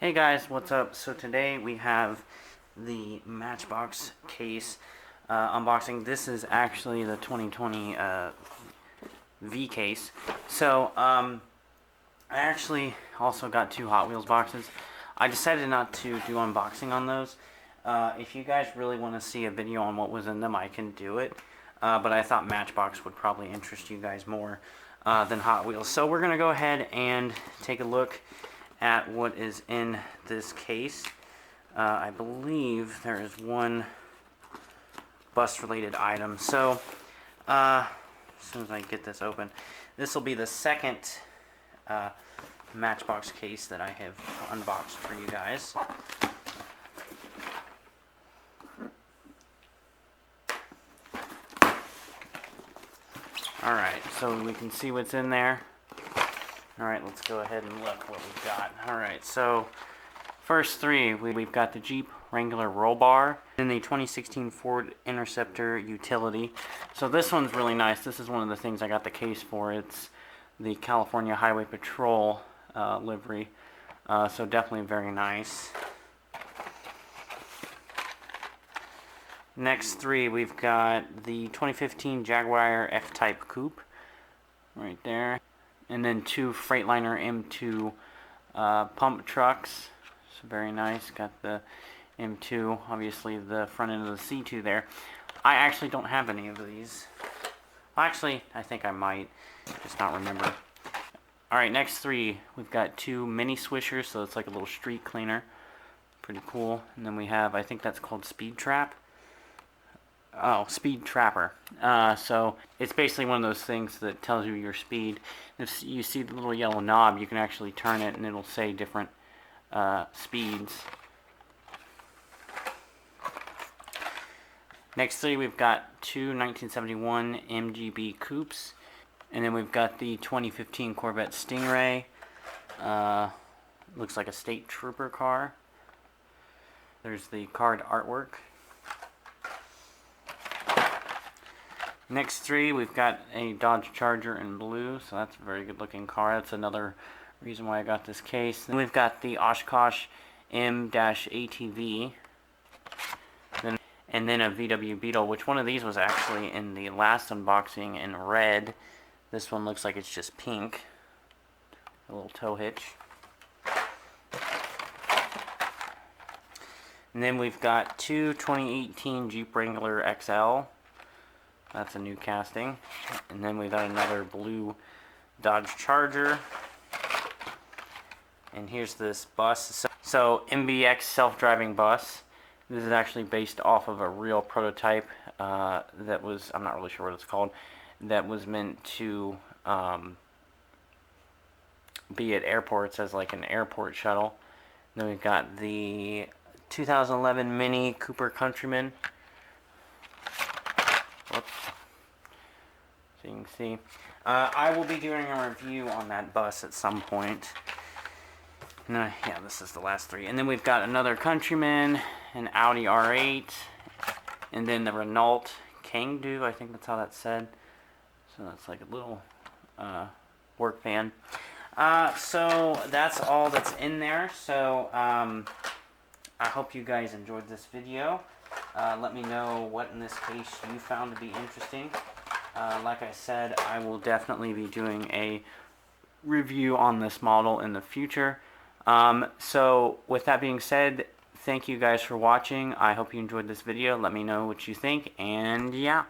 Hey guys, what's up? So today we have the Matchbox case unboxing. This is actually the 2020 V case. So I actually also got two Hot Wheels boxes. I decided not to do unboxing on those. If you guys really want to see a video on what was in them, I can do it. But I thought Matchbox would probably interest you guys more than Hot Wheels. So we're going to go ahead and take a look at what is in this case. I believe there is one bus related item. So as soon as I get this open, this will be the second Matchbox case that I have unboxed for you guys. Alright, so we can see what's in there. Alright, let's go ahead and look what we've got. Alright, so first three, we've got the Jeep Wrangler roll bar, and the 2016 Ford Interceptor utility. So this one's really nice. This is one of the things I got the case for. It's the California Highway Patrol livery. So definitely very nice. Next three, we've got the 2015 Jaguar F-Type Coupe, right there. And then two Freightliner M2 pump trucks. So very nice. Got the M2, obviously the front end of the C2 there. I actually don't have any of these. Well, actually, I think I might, just not remember. Alright, next three, we've got two mini swishers, so it's like a little street cleaner. Pretty cool. And then we have, I think that's called Speed Trap. Oh, Speed Trapper. So it's basically one of those things that tells you your speed. If you see the little yellow knob, you can actually turn it and it'll say different speeds. Next three, we've got two 1971 MGB Coupes. And then we've got the 2015 Corvette Stingray. Looks like a state trooper car. There's the card artwork. Next three, we've got a Dodge Charger in blue, so that's a very good looking car. That's another reason why I got this case. Then we've got the Oshkosh M-ATV, and then a VW Beetle, which one of these was actually in the last unboxing in red. This one looks like it's just pink. A little tow hitch. And then we've got two 2018 Jeep Wrangler XL. That's a new casting. And then we've got another blue Dodge Charger. And here's this bus. So MBX self-driving bus. This is actually based off of a real prototype that was, I'm not really sure what it's called, that was meant to be at airports as like an airport shuttle. Then we've got the 2011 Mini Cooper Countryman. Whoops. So you can see. I will be doing a review on that bus at some point. No, yeah, this is the last three. And then we've got another Countryman, an Audi R8, and then the Renault Kangoo, I think that's how that's said. So that's like a little work van. So that's all that's in there. So I hope you guys enjoyed this video. Let me know what in this case you found to be interesting. Like I said, I will definitely be doing a review on this model in the future. So with that being said, thank you guys for watching. I hope you enjoyed this video. Let me know what you think, and yeah.